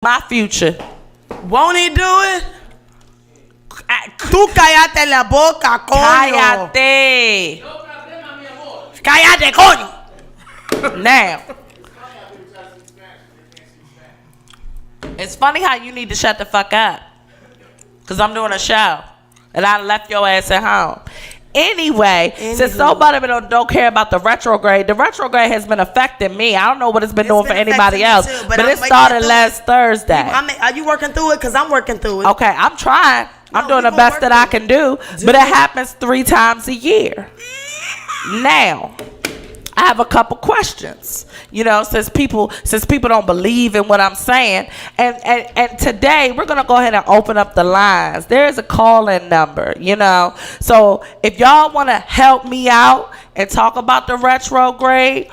My future. Won't he do it? Tú cállate la boca, coño. Cállate. Cállate, coño. Now. It's funny how you need to shut the fuck up. Because I'm doing a show. And I left your ass at home. Anyway, since nobody don't care about the retrograde has been affecting me. I don't know what it's been doing for anybody else. Too, but it started last Thursday. Are you working through it? Because I'm working through it. Okay, I'm trying. I'm doing the best that I can do. But it happens 3 times a year. Now, I have a couple questions. You know, since people don't believe in what I'm saying. And today we're gonna go ahead and open up the lines. There is a call-in number, you know. So if y'all wanna help me out and talk about the retrograde,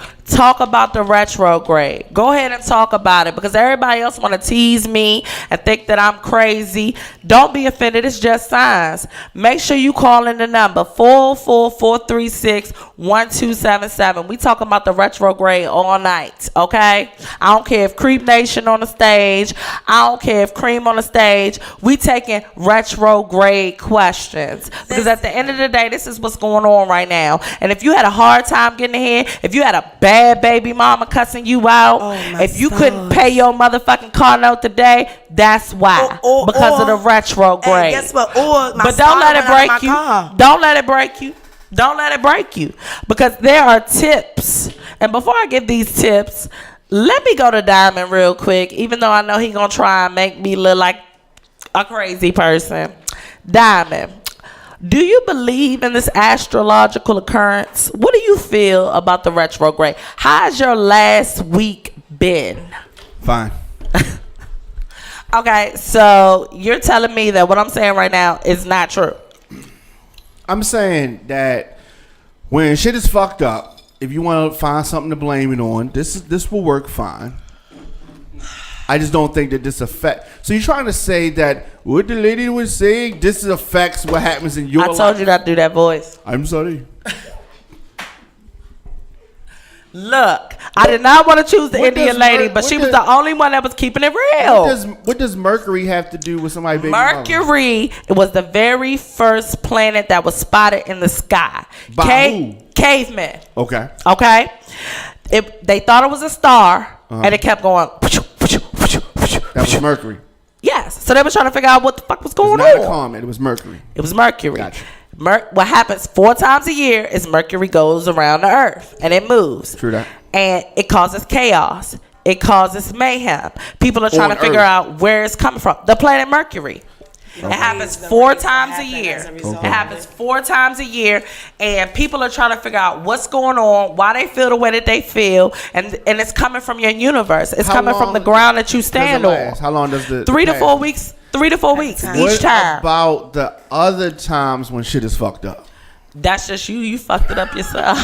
go ahead and talk about it, because everybody else want to tease me and think that I'm crazy. Don't be offended. It's Jes Signz. Make sure you call in the number 444-336-1277. We talking about the retrograde all night, okay? I don't care if Creep Nation on the stage. I don't care if Cream on the stage. We taking retrograde questions, because at the end of the day, this is what's going on right now. And if you had a hard time getting in here, if you had a bad baby mama cussing you out, if you couldn't pay your motherfucking car note today, that's why. Because of the retrograde. Guess what? But don't let it break you. Don't let it break you. Don't let it break you. Because there are tips. And before I give these tips, let me go to Diamond real quick, even though I know he's going to try and make me look like a crazy person. Diamond, do you believe in this astrological occurrence? What do you feel about the retrograde? How's your last week been? Fine. Okay, so you're telling me that what I'm saying right now is not true. I'm saying that when shit is fucked up, if you want to find something to blame it on, this will work fine. I just don't think that this affects. So you're trying to say that what the lady was saying, this affects what happens in your life? I told you not to do that voice. I'm sorry. Look, I did not want to choose the Indian lady, but she was the only one that was keeping it real. What does Mercury have to do with somebody baby Mercury was the very first planet that was spotted in the sky. Cavemen. Okay. Okay. They thought it was a star, and it kept going. That was Mercury. Yes. So they were trying to figure out what the fuck was going on. It was not a comet. It was Mercury. It was Mercury. Gotcha. What happens 4 times a year is Mercury goes around the Earth and it moves. True that. And it causes chaos. It causes mayhem. People are trying to figure out where it's coming from. The planet Mercury. It happens 4 times a year. It happens 4 times a year, and people are trying to figure out what's going on, why they feel the way that they feel, and it's coming from your universe. It's coming from the ground that you stand on. How long does the 3 to 4 weeks? 3 to 4 weeks each time. What about the other times when shit is fucked up? That's just you. You fucked it up yourself.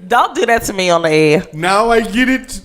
Don't do that to me on the air. Now I get it.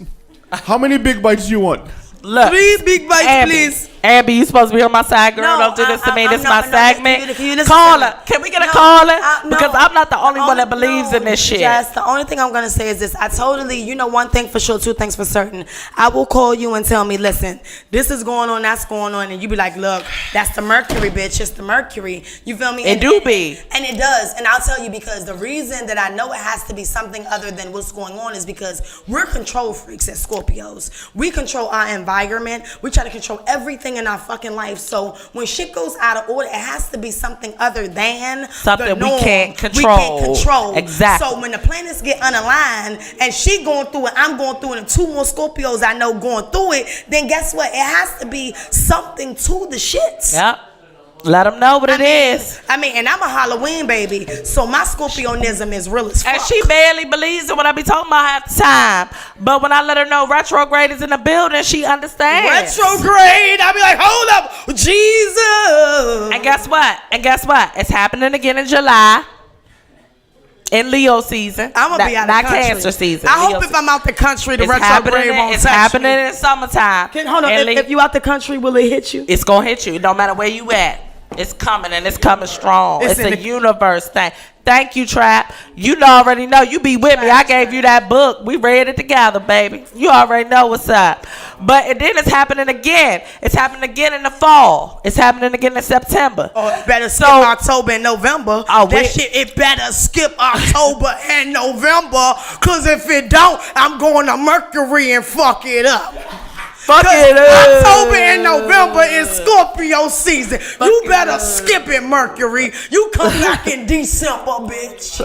How many big bites do you want? Look, 3 big bites, Ambi, please. Ambi, you supposed to be on my side, girl. Don't do this to me. This is my segment. Caller, can we get a caller? Because I'm not the only one that believes in this shit. Yes, the only thing I'm going to say is this. One thing for sure, 2 things for certain. I will call you and tell me, listen, this is going on, that's going on. And you be like, look, that's the Mercury, bitch. It's the Mercury. You feel me? It do be. And it does. And I'll tell you, because the reason that I know it has to be something other than what's going on is because we're control freaks as Scorpios. We control our environment. We try to control everything in our fucking life. So when shit goes out of order, it has to be something other than something the norm. We can't control. We can't control. Exactly. So when the planets get unaligned and she going through it, I'm going through it, and 2 more Scorpios I know going through it, then guess what? It has to be something to the shits. Yep. Let them know what it is. And I'm a Halloween baby, so my Scorpionism is real as fuck. And she barely believes in what I be talking about half the time. But when I let her know retrograde is in the building, she understands. Retrograde, I be like, hold up, Jesus. And guess what? It's happening again in July. In Leo season. I'm gonna be out of the country. Not Cancer season. I hope if I'm out the country, the retrograde won't touch me. It's happening in summertime. Hold on, if you out the country, will it hit you? It's gonna hit you. It don't matter where you at. It's coming, and it's coming strong. It's in a the universe thing. Thank you, Trap. You already know. You be with me. I gave you that book. We read it together, baby. You already know what's up. But then it's happening again. It's happening again in the fall. It's happening again in September. Oh, it better skip October and November. It better skip October and November. Because if it don't, I'm going to Mercury and fuck it up. Fuck it up. October and November is Scorpio season. You better skip it, Mercury. You come back in December, bitch.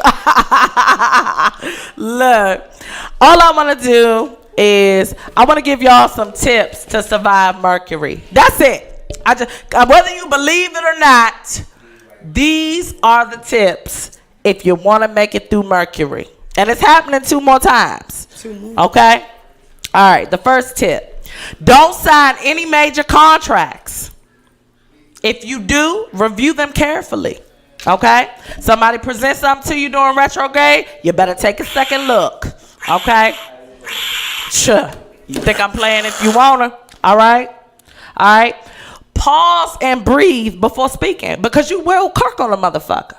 Look, all I want to do is I want to give y'all some tips to survive Mercury. That's it. Whether you believe it or not, these are the tips if you want to make it through Mercury. And it's happening 2 more times. 2 more. Okay? All right, the first tip. Don't sign any major contracts. If you do, review them carefully. Okay? Somebody presents something to you during retrograde, you better take a second look. Okay? Sure. You think I'm playing if you wanna? All right? All right? Pause and breathe before speaking because you will kirk on a motherfucker.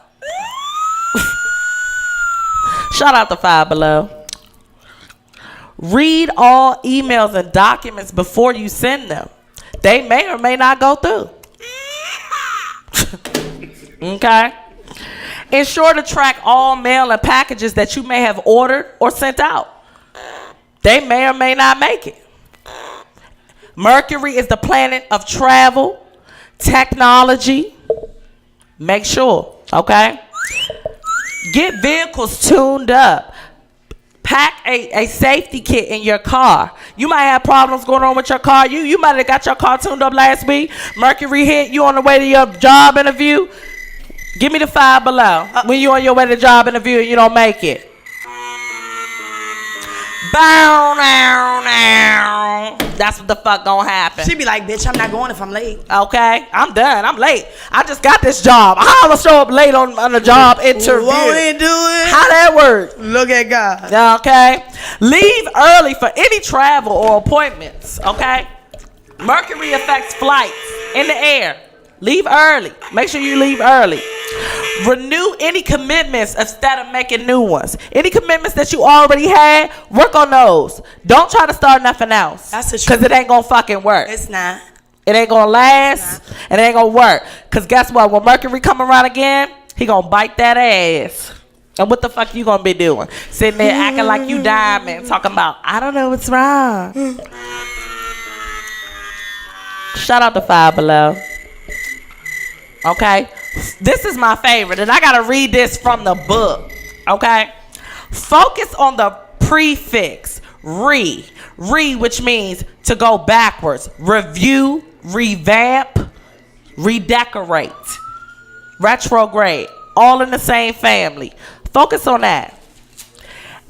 Shout out to Five Below. Read all emails and documents before you send them. They may or may not go through. Okay? Ensure to track all mail and packages that you may have ordered or sent out. They may or may not make it. Mercury is the planet of travel, technology. Make sure, okay? Get vehicles tuned up. Pack a safety kit in your car. You might have problems going on with your car. You might have got your car tuned up last week. Mercury hit you on the way to your job interview. Give me the Five Below. When you on your way to job interview and you don't make it. Bow, now, now. That's what the fuck gonna happen. She be like, bitch, I'm not going if I'm late. Okay, I'm done. I'm late. I just got this job. How am I show up late on the job interview? Won't it do it? How that work? Look at God. Okay. Leave early for any travel or appointments. Okay. Mercury affects flights in the air. Leave early. Make sure you leave early. Renew any commitments instead of making new ones. Any commitments that you already had, work on those. Don't try to start nothing else. That's the truth. Because it ain't going to fucking work. It's not. It ain't going to last. And it ain't going to work. Because guess what? When Mercury come around again, he going to bite that ass. And what the fuck you going to be doing? Sitting there acting like you diamond. Talking about, I don't know what's wrong. Shout out to Five Below. Okay, this is my favorite, and I gotta read this from the book. Okay, focus on the prefix re, which means to go backwards. Review, revamp, redecorate, retrograde, all in the same family. Focus on that.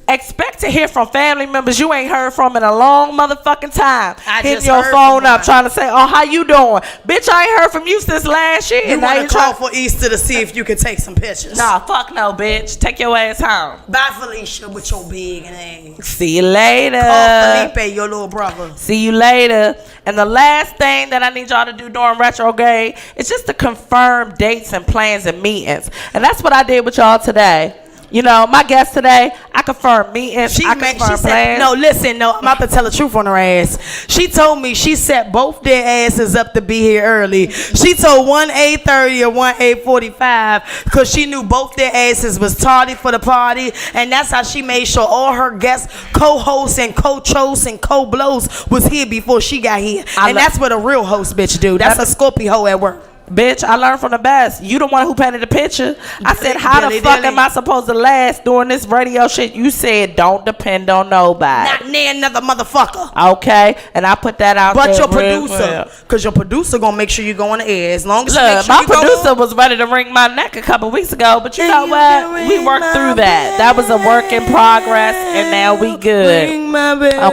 Expect to hear from family members you ain't heard from in a long motherfucking time. Hitting your phone up trying to say, oh, how you doing? Bitch, I ain't heard from you since last year. You want to call for Easter to see if you can take some pictures. Nah, fuck no, bitch. Take your ass home. Bye, Felicia, with your big ass. See you later. Call Felipe, your little brother. See you later. And the last thing that I need y'all to do during retrograde is just to confirm dates and plans and meetings. And that's what I did with y'all today. You know, my guest today, I confirmed meetings. She said, no, listen, no, I'm about to tell the truth on her ass. She told me she set both their asses up to be here early. She told one 8:30 and one 8:45 because she knew both their asses was tardy for the party, and that's how she made sure all her guests, co-hosts and co-chos and co-blows was here before she got here. And that's what a real host bitch do. That's a Scorpio hoe at work. Bitch, I learned from the best. You the one who painted the picture. I said, how the fuck am I supposed to last doing this radio shit? You said, don't depend on nobody. Not near another motherfucker. Okay, and I put that out there. But your producer, because your producer gonna make sure you go on the air. As long as my producer was ready to wring my neck a couple weeks ago, but you know what? We worked through that. That was a work in progress, and now we good.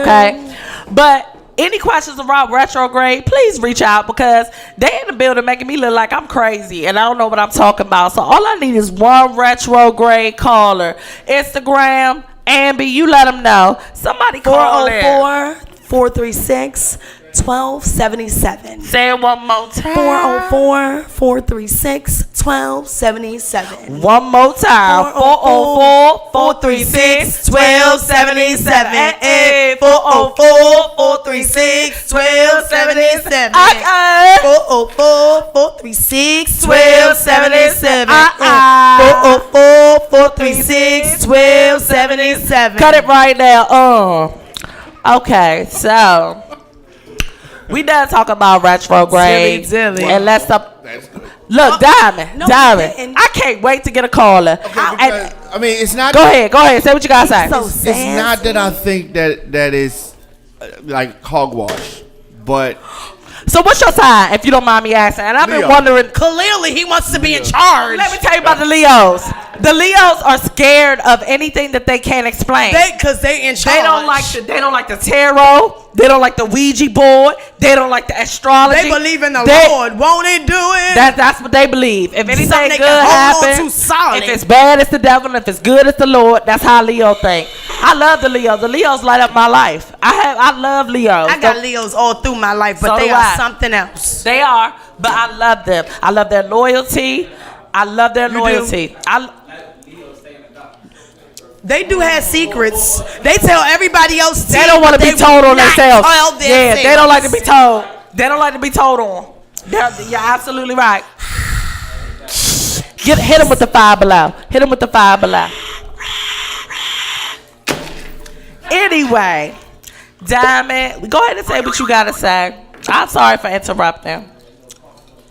Okay, but any questions about retrograde, please reach out because they in the building making me look like I'm crazy and I don't know what I'm talking about. So all I need is one retrograde caller. Instagram, Ambi, you let them know. Somebody call 404-436 1277. Say it one more time. 404-436-1277. One more time. 404-436-1277. 404-436-1277. Okay. 404-436-1277. 404-436-1277. Cut it right now. Okay, so we done talk about retrograde. Dilly. And let's up. That's good. Look, Diamond, no, Diamond. and- I can't wait to get a caller. Because, I mean, it's not. Go ahead. Say what you gotta say. So It's not that I think that is like hogwash, but So what's your sign, if you don't mind me asking? And I've been Leo. wondering. Clearly, he wants to be in charge. Let me tell you about the Leos. The Leos are scared of anything that they can't explain. Because they in charge. They don't like the tarot. They don't like the Ouija board. They don't like the astrology. They believe in the They- Lord. Won't it do it? That's what they believe. If anything Something they good can hold on happens, to solid. if it's bad, it's the devil. And if it's good, it's the Lord. That's how Leo think. I love the Leos. The Leos light up my life. I love Leos. I got Leos all through my life, but So they do are I. something else. They are, but I love them. I love their loyalty. I love their loyalty. They do have secrets. They tell everybody else. They don't want to be told on themselves. Yeah, they don't like to be told. They don't like to be told on. You're absolutely right. Hit him with the Five Below. Hit him with the Five Below. Anyway, Diamond, go ahead and say what you gotta say. I'm sorry for interrupting.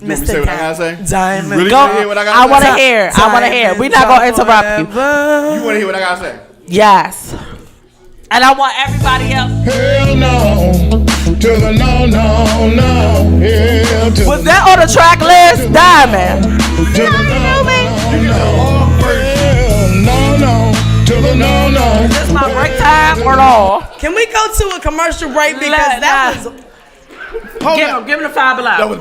you want me to say what I gotta say? Diamond. You really Go. wanna hear what I gotta I say? want to hear. I want to hear. We're not gonna interrupt you. You want to hear what I gotta say? Yes. And I want everybody else. Hell no, to the no, no, no. Hell to Was the that on the track list, Diamond? to the no, no, no. Hell no, no, to the no, no. This my break time or no? Can we go to a commercial break because Let- that was. Hold Give up. him the Five Below. That was,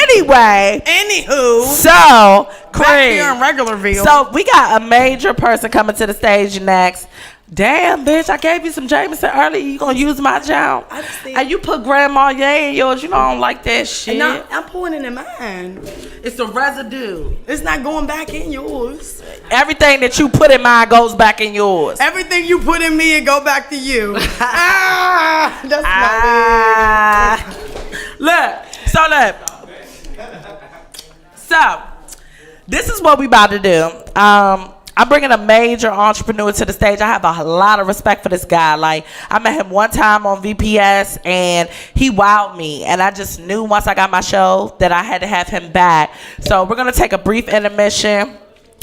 Anyway, Anywho, so back here in Cream. Regularville. So we got a major person coming to the stage next. Damn, bitch! I gave you some Jameson earlier. You gonna use my jam? I see. And you put Grand Marnier in yours. You know I don't like that shit. no, I'm pouring it in mine. It's the residue. It's not going back in yours. Everything that you put in mine goes back in yours. Everything you put in me, it go back to you. That's Look, so this is what we about to do. I'm bringing a major entrepreneur to the stage. I have a lot of respect for this guy. Like, I met him one time on VPS and he wowed me. And I just knew once I got my show that I had to have him back. So we're going to take a brief intermission.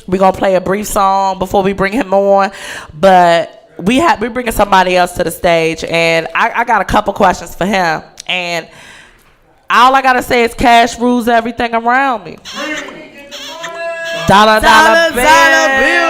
We're going to play a brief song before we bring him on. But we're bringing somebody else to the stage. And I got a couple questions for him. And all I got to say is cash rules everything around me. Dollar bill.